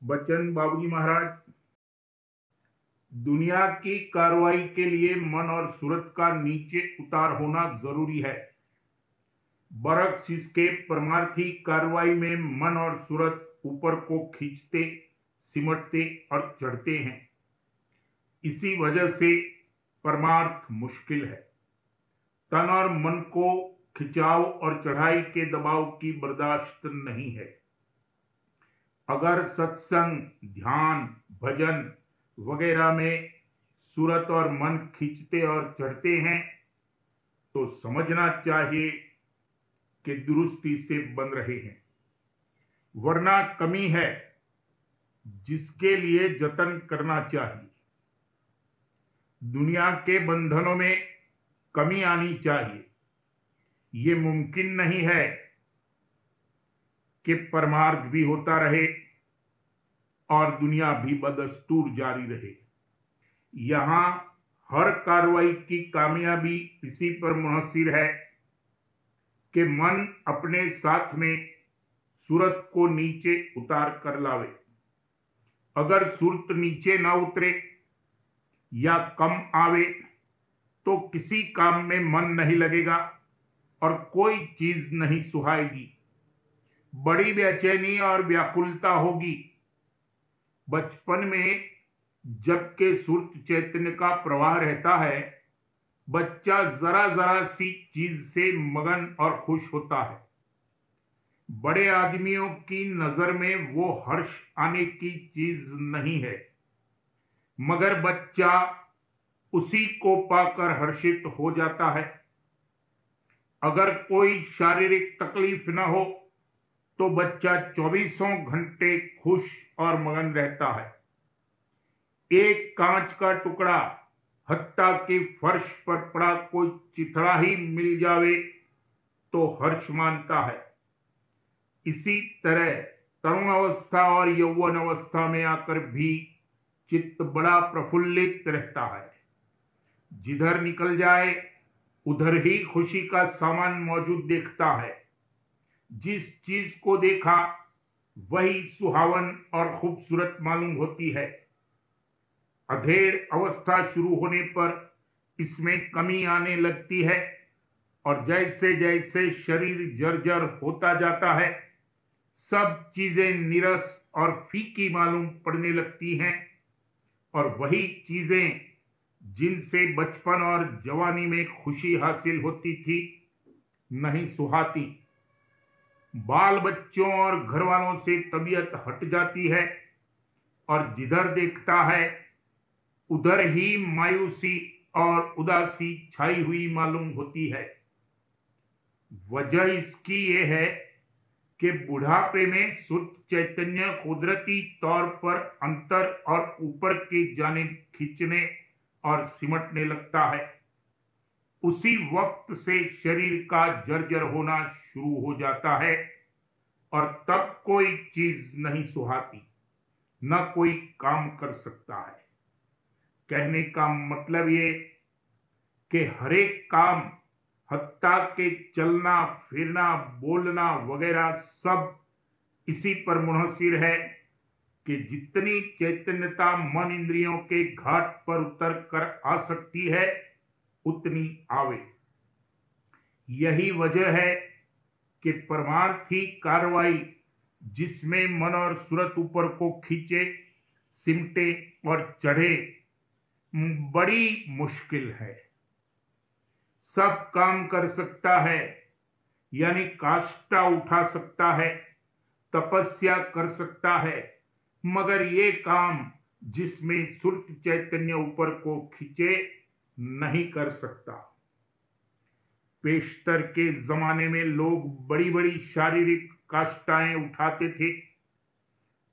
बच्चन बाबूजी महाराज, दुनिया की कार्रवाई के लिए मन और सूरत का नीचे उतार होना जरूरी है। बरक्स इसके परमार्थी कार्रवाई में मन और सूरत ऊपर को खींचते, सिमटते और चढ़ते हैं। इसी वजह से परमार्थ मुश्किल है। तन और मन को खिंचाव और चढ़ाई के दबाव की बर्दाश्त नहीं है। अगर सत्संग, ध्यान, भजन वगैरह में सूरत और मन खींचते और चढ़ते हैं तो समझना चाहिए कि दुरुस्ती से बन रहे हैं, वरना कमी है जिसके लिए जतन करना चाहिए। दुनिया के बंधनों में कमी आनी चाहिए। ये मुमकिन नहीं है कि परमार्थ भी होता रहे और दुनिया भी बदस्तूर जारी रहे। यहां हर कार्रवाई की कामयाबी इसी पर मुनहसिर है कि मन अपने साथ में सूरत को नीचे उतार कर लावे। अगर सूरत नीचे ना उतरे या कम आवे तो किसी काम में मन नहीं लगेगा और कोई चीज नहीं सुहाएगी। बड़ी बेचैनी और व्याकुलता होगी। बचपन में जबकि सूरत चैतन्य का प्रवाह रहता है, बच्चा जरा जरा सी चीज से मगन और खुश होता है। बड़े आदमियों की नजर में वो हर्ष आने की चीज नहीं है, मगर बच्चा उसी को पाकर हर्षित हो जाता है। अगर कोई शारीरिक तकलीफ न हो तो बच्चा 24 घंटे खुश और मगन रहता है। एक कांच का टुकड़ा, हत्ता के फर्श पर पड़ा कोई चिथड़ा ही मिल जावे तो हर्ष मानता है। इसी तरह तरुण अवस्था और यौवन अवस्था में आकर भी चित्त बड़ा प्रफुल्लित रहता है। जिधर निकल जाए उधर ही खुशी का सामान मौजूद देखता है। जिस चीज को देखा वही सुहावन और खूबसूरत मालूम होती है। अधेड़ अवस्था शुरू होने पर इसमें कमी आने लगती है और जैसे जैसे शरीर जर्जर होता जाता है, सब चीजें नीरस और फीकी मालूम पड़ने लगती हैं और वही चीजें जिनसे बचपन और जवानी में खुशी हासिल होती थी नहीं सुहाती। बाल बच्चों और घर वालों से तबीयत हट जाती है और जिधर देखता है उधर ही मायूसी और उदासी छाई हुई मालूम होती है। वजह इसकी ये है कि बुढ़ापे में शुद्ध चैतन्य कुदरती तौर पर अंतर और ऊपर की जानिब खींचने और सिमटने लगता है। उसी वक्त से शरीर का जर्जर होना शुरू हो जाता है और तब कोई चीज नहीं सुहाती, न कोई काम कर सकता है। कहने का मतलब ये कि हरेक काम, हत्ता के चलना फिरना बोलना वगैरह सब इसी पर मुनहसिर है कि जितनी चैतन्यता मन इंद्रियों के घाट पर उतर कर आ सकती है उतनी आवे। यही वजह है कि परमार्थी कार्रवाई जिसमें मन और सूरत ऊपर को खींचे, सिमटे और चढ़े, बड़ी मुश्किल है। सब काम कर सकता है, यानी काष्ठा उठा सकता है, तपस्या कर सकता है, मगर ये काम जिसमें सुरत चैतन्य ऊपर को खींचे नहीं कर सकता। पेशतर के जमाने में लोग बड़ी बड़ी शारीरिक काष्ठाएं उठाते थे।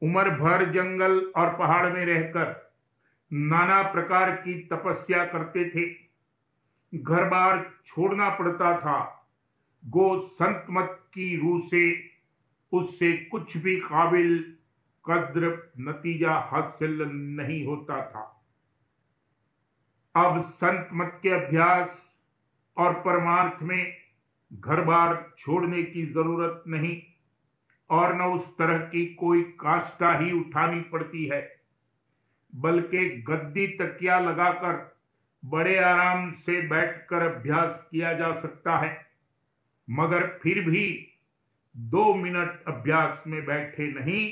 उम्र भर जंगल और पहाड़ में रहकर नाना प्रकार की तपस्या करते थे। घर बार छोड़ना पड़ता था। गो संत मत की रूह से उससे कुछ भी काबिल कद्र नतीजा हासिल नहीं होता था। अब संत मत के अभ्यास और परमार्थ में घर बार छोड़ने की जरूरत नहीं और न उस तरह की कोई काष्ठा ही उठानी पड़ती है, बल्कि गद्दी तकिया लगाकर बड़े आराम से बैठकर अभ्यास किया जा सकता है। मगर फिर भी 2 मिनट अभ्यास में बैठे नहीं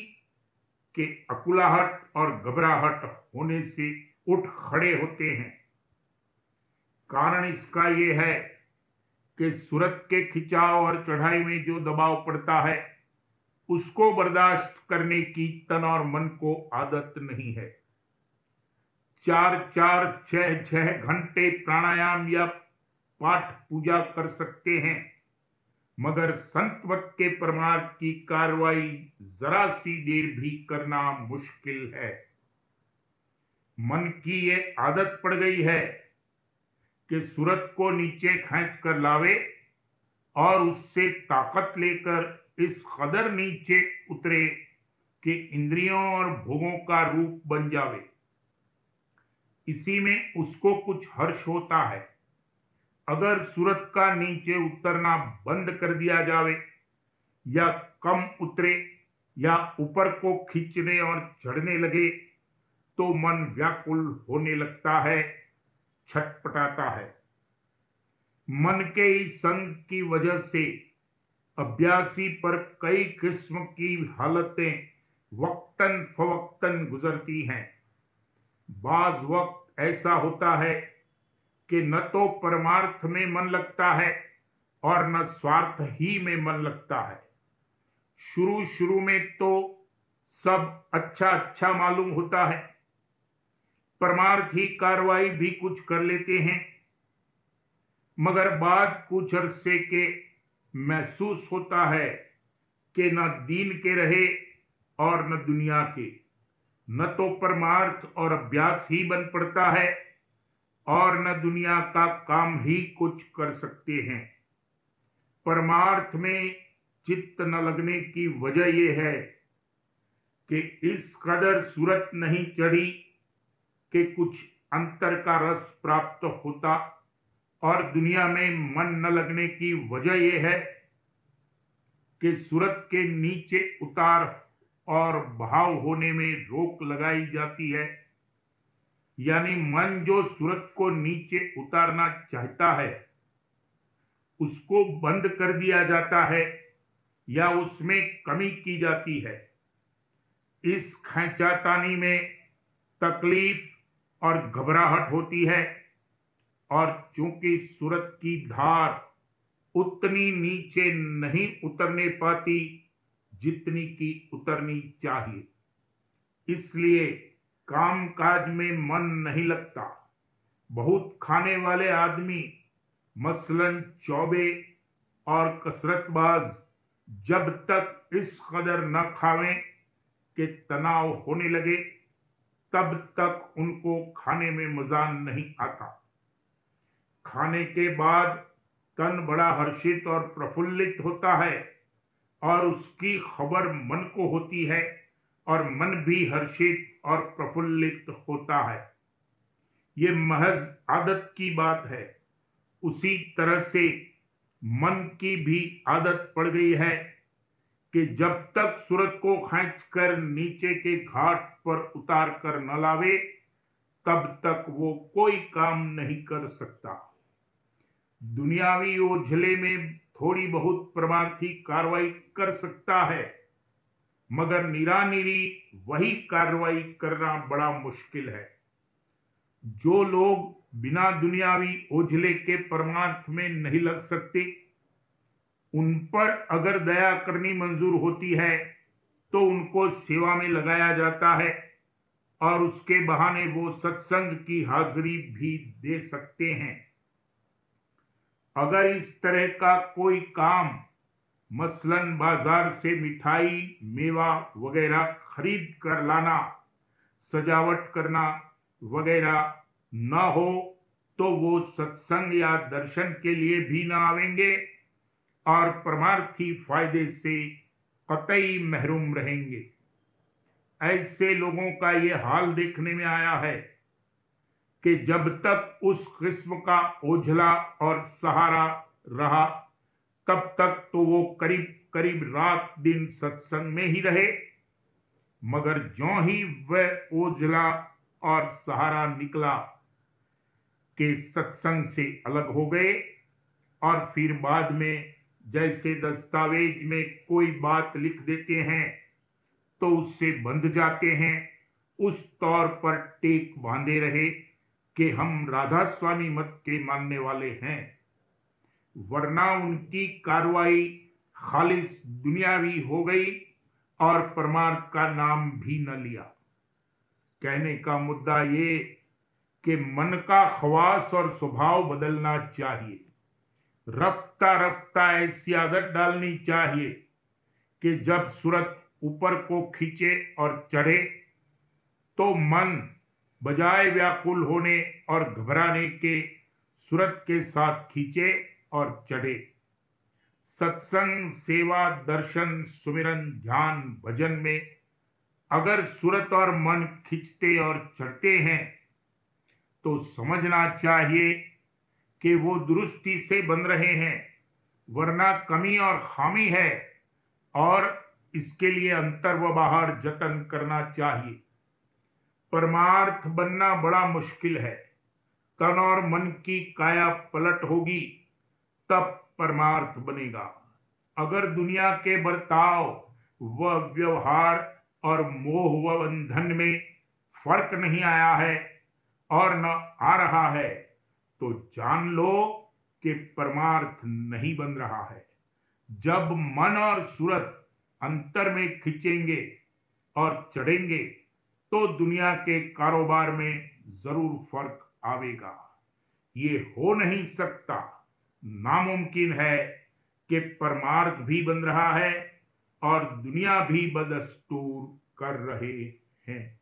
कि अकुलाहट और घबराहट होने से उठ खड़े होते हैं। कारण इसका यह है कि सूरत के खिंचाव और चढ़ाई में जो दबाव पड़ता है, उसको बर्दाश्त करने की तन और मन को आदत नहीं है। 4-4, 6-6 घंटे प्राणायाम या पाठ पूजा कर सकते हैं, मगर संतवत के परमार्थ की कार्रवाई जरा सी देर भी करना मुश्किल है। मन की ये आदत पड़ गई है कि सूरत को नीचे खींच कर लावे और उससे ताकत लेकर इस कदर नीचे उतरे कि इंद्रियों और भोगों का रूप बन जावे। इसी में उसको कुछ हर्ष होता है। अगर सूरत का नीचे उतरना बंद कर दिया जावे या कम उतरे या ऊपर को खींचने और चढ़ने लगे तो मन व्याकुल होने लगता है, छटपटाता है। मन के इस संग की वजह से अभ्यासी पर कई किस्म की हालतें वक्तन फवक्तन गुजरती हैं। बाज वक्त ऐसा होता है कि न तो परमार्थ में मन लगता है और न स्वार्थ ही में मन लगता है। शुरू शुरू में तो सब अच्छा अच्छा मालूम होता है, परमार्थी कार्रवाई भी कुछ कर लेते हैं, मगर बाद कुछ अरसे के महसूस होता है कि न दीन के रहे और न दुनिया के। न तो परमार्थ और अभ्यास ही बन पड़ता है और न दुनिया का काम ही कुछ कर सकते हैं। परमार्थ में चित्त न लगने की वजह यह है कि इस कदर सूरत नहीं चढ़ी कि कुछ अंतर का रस प्राप्त होता, और दुनिया में मन न लगने की वजह यह है कि सूरत के नीचे उतार और भाव होने में रोक लगाई जाती है। यानी मन जो सूरत को नीचे उतारना चाहता है, उसको बंद कर दिया जाता है या उसमें कमी की जाती है। इस खींचातानी में तकलीफ और घबराहट होती है, और चूंकि सूरत की धार उतनी नीचे नहीं उतरने पाती जितनी की उतरनी चाहिए, इसलिए काम काज में मन नहीं लगता। बहुत खाने वाले आदमी, मसलन चौबे और कसरतबाज, जब तक इस कदर न खावें कि तनाव होने लगे, तब तक उनको खाने में मजा नहीं आता। खाने के बाद तन बड़ा हर्षित और प्रफुल्लित होता है और उसकी खबर मन को होती है और मन भी हर्षित और प्रफुल्लित होता है। ये महज आदत की बात है। उसी तरह से मन की भी आदत पड़ गई है कि जब तक सूरत को खींचकर नीचे के घाट पर उतार कर न लावे, तब तक वो कोई काम नहीं कर सकता। दुनियावी ओझले में थोड़ी बहुत परमार्थी कार्रवाई कर सकता है, मगर निरानिरी वही कार्रवाई करना बड़ा मुश्किल है। जो लोग बिना दुनियावी ओझले के परमार्थ में नहीं लग सकते, उन पर अगर दया करनी मंजूर होती है तो उनको सेवा में लगाया जाता है और उसके बहाने वो सत्संग की हाजिरी भी दे सकते हैं। अगर इस तरह का कोई काम, मसलन बाजार से मिठाई, मेवा वगैरह खरीद कर लाना, सजावट करना वगैरह न हो, तो वो सत्संग या दर्शन के लिए भी न आवेंगे और परमार्थी फायदे से कतई महरूम रहेंगे। ऐसे लोगों का ये हाल देखने में आया है कि जब तक उस किस्म का ओझला और सहारा रहा, तब तक तो वो करीब करीब रात दिन सत्संग में ही रहे, मगर ज्यों ही वह ओझला और सहारा निकला के सत्संग से अलग हो गए और फिर बाद में जैसे दस्तावेज में कोई बात लिख देते हैं तो उससे बंध जाते हैं, उस तौर पर टेक बांधे रहे कि हम राधा स्वामी मत के मानने वाले हैं, वरना उनकी कार्रवाई खालिस दुनियावी हो गई और परमार्थ का नाम भी न लिया। कहने का मुद्दा ये कि मन का खवास और स्वभाव बदलना चाहिए। रफ्ता रफ्ता ऐसी आदत डालनी चाहिए कि जब सूरत ऊपर को खींचे और चढ़े तो मन बजाय व्याकुल होने और घबराने के सूरत के साथ खींचे और चढ़े। सत्संग, सेवा, दर्शन, सुमिरन, ध्यान, भजन में अगर सूरत और मन खींचते और चढ़ते हैं तो समझना चाहिए कि वो दुरुस्ती से बन रहे हैं, वरना कमी और खामी है और इसके लिए अंतर व बाहर जतन करना चाहिए। परमार्थ बनना बड़ा मुश्किल है। तन और मन की काया पलट होगी तब परमार्थ बनेगा। अगर दुनिया के बर्ताव व व्यवहार और मोह व बंधन में फर्क नहीं आया है और न आ रहा है तो जान लो कि परमार्थ नहीं बन रहा है। जब मन और सूरत अंतर में खींचेंगे और चढ़ेंगे तो दुनिया के कारोबार में जरूर फर्क आवेगा। ये हो नहीं सकता, नामुमकिन है कि परमार्थ भी बन रहा है और दुनिया भी बदस्तूर कर रहे हैं।